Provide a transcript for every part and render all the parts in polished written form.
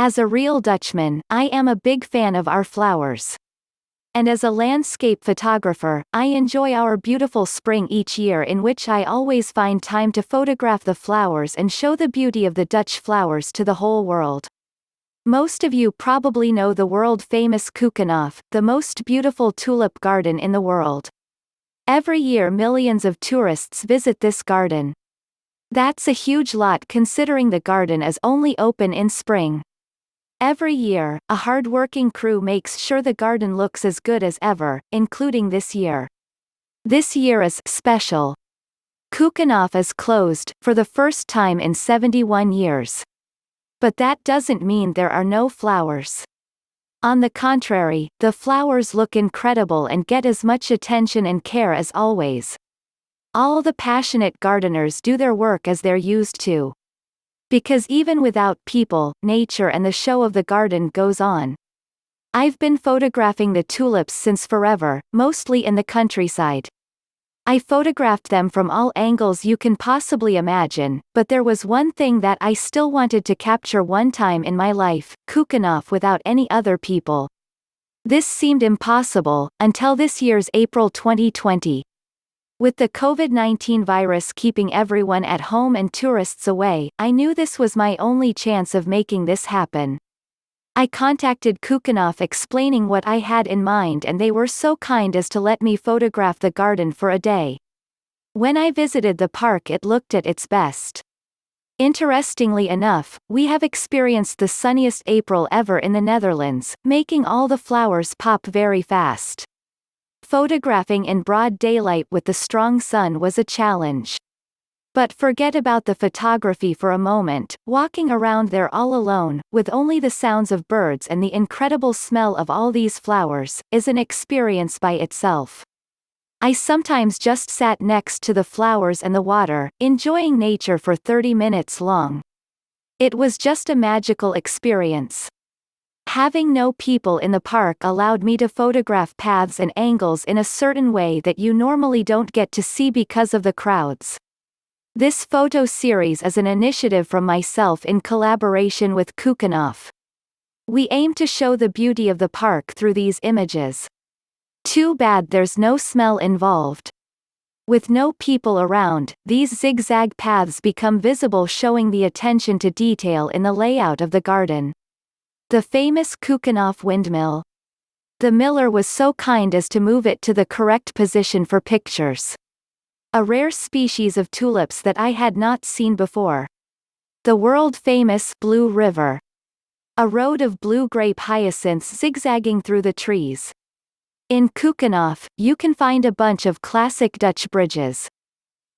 As a real Dutchman, I am a big fan of our flowers. And as a landscape photographer, I enjoy our beautiful spring each year, in which I always find time to photograph the flowers and show the beauty of the Dutch flowers to the whole world. Most of you probably know the world-famous Keukenhof, the most beautiful tulip garden in the world. Every year millions of tourists visit this garden. That's a huge lot considering the garden is only open in spring. Every year, a hard-working crew makes sure the garden looks as good as ever, including this year. This year is special. Kookanov is closed, for the first time in 71 years. But that doesn't mean there are no flowers. On the contrary, the flowers look incredible and get as much attention and care as always. All the passionate gardeners do their work as they're used to. Because even without people, nature and the show of the garden goes on. I've been photographing the tulips since forever, mostly in the countryside. I photographed them from all angles you can possibly imagine, but there was one thing that I still wanted to capture one time in my life: Kookanov without any other people. This seemed impossible, until this year's April 2020. With the COVID-19 virus keeping everyone at home and tourists away, I knew this was my only chance of making this happen. I contacted Kookanov explaining what I had in mind, and they were so kind as to let me photograph the garden for a day. When I visited the park, it looked at its best. Interestingly enough, we have experienced the sunniest April ever in the Netherlands, making all the flowers pop very fast. Photographing in broad daylight with the strong sun was a challenge. But forget about the photography for a moment. Walking around there all alone, with only the sounds of birds and the incredible smell of all these flowers, is an experience by itself. I sometimes just sat next to the flowers and the water, enjoying nature for 30 minutes long. It was just a magical experience. Having no people in the park allowed me to photograph paths and angles in a certain way that you normally don't get to see because of the crowds. This photo series is an initiative from myself in collaboration with Kookanov. We aim to show the beauty of the park through these images. Too bad there's no smell involved. With no people around, these zigzag paths become visible, showing the attention to detail in the layout of the garden. The famous Keukenhof windmill. The miller was so kind as to move it to the correct position for pictures. A rare species of tulips that I had not seen before. The world-famous Blue River. A road of blue grape hyacinths zigzagging through the trees. In Keukenhof, you can find a bunch of classic Dutch bridges.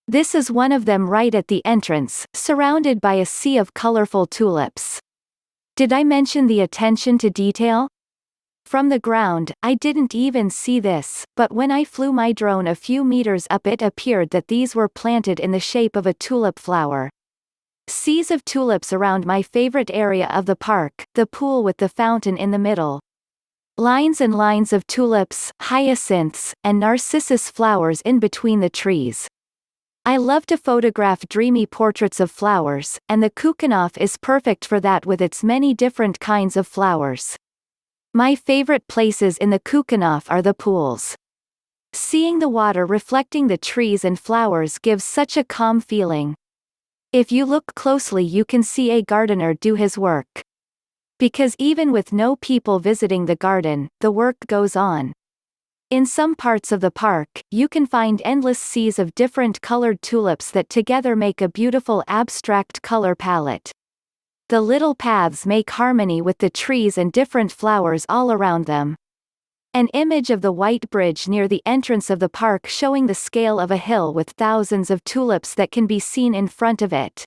This is one of them right at the entrance, surrounded by a sea of colorful tulips. Did I mention the attention to detail? From the ground, I didn't even see this, but when I flew my drone a few meters up, it appeared that these were planted in the shape of a tulip flower. Seas of tulips around my favorite area of the park, the pool with the fountain in the middle. Lines and lines of tulips, hyacinths, and narcissus flowers in between the trees. I love to photograph dreamy portraits of flowers, and the Keukenhof is perfect for that with its many different kinds of flowers. My favorite places in the Keukenhof are the pools. Seeing the water reflecting the trees and flowers gives such a calm feeling. If you look closely, you can see a gardener do his work. Because even with no people visiting the garden, the work goes on. In some parts of the park, you can find endless seas of different colored tulips that together make a beautiful abstract color palette. The little paths make harmony with the trees and different flowers all around them. An image of the white bridge near the entrance of the park, showing the scale of a hill with thousands of tulips that can be seen in front of it.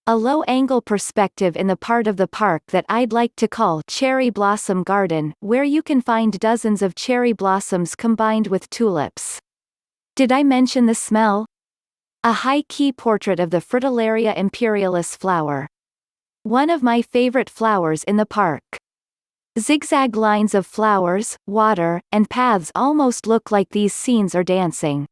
A low-angle perspective in the part of the park that I'd like to call Cherry Blossom Garden, where you can find dozens of cherry blossoms combined with tulips. Did I mention the smell? A high-key portrait of the Fritillaria imperialis flower. One of my favorite flowers in the park. Zigzag lines of flowers, water, and paths almost look like these scenes are dancing.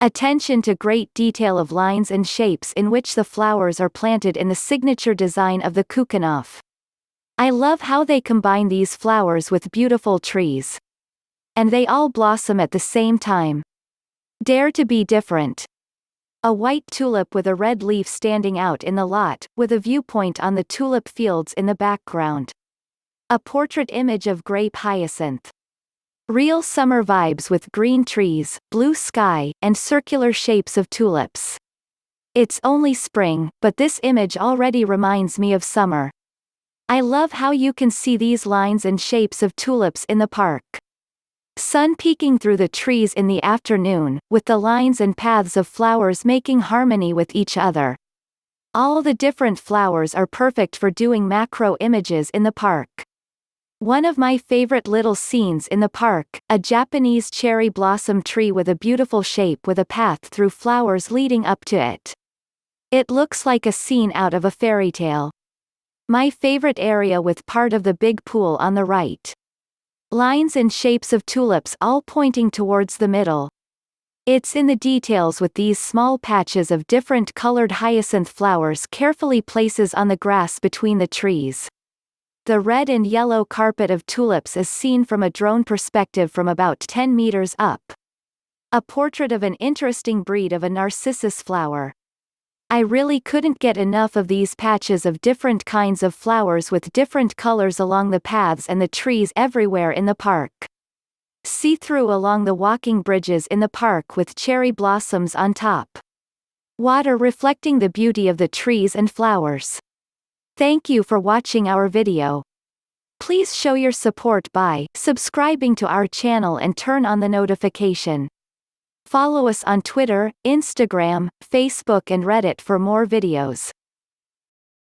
Attention to great detail of lines and shapes in which the flowers are planted in the signature design of the Keukenhof. I love how they combine these flowers with beautiful trees. And they all blossom at the same time. Dare to be different. A white tulip with a red leaf standing out in the lot, with a viewpoint on the tulip fields in the background. A portrait image of grape hyacinth. Real summer vibes with green trees, blue sky, and circular shapes of tulips. It's only spring, but this image already reminds me of summer. I love how you can see these lines and shapes of tulips in the park. Sun peeking through the trees in the afternoon, with the lines and paths of flowers making harmony with each other. All the different flowers are perfect for doing macro images in the park. One of my favorite little scenes in the park, a Japanese cherry blossom tree with a beautiful shape with a path through flowers leading up to it. It looks like a scene out of a fairy tale. My favorite area with part of the big pool on the right. Lines and shapes of tulips all pointing towards the middle. It's in the details with these small patches of different colored hyacinth flowers carefully places on the grass between the trees. The red and yellow carpet of tulips is seen from a drone perspective from about 10 meters up. A portrait of an interesting breed of a narcissus flower. I really couldn't get enough of these patches of different kinds of flowers with different colors along the paths and the trees everywhere in the park. See-through along the walking bridges in the park with cherry blossoms on top. Water reflecting the beauty of the trees and flowers. Thank you for watching our video. Please show your support by subscribing to our channel and turn on the notification. Follow us on Twitter, Instagram, Facebook and Reddit for more videos.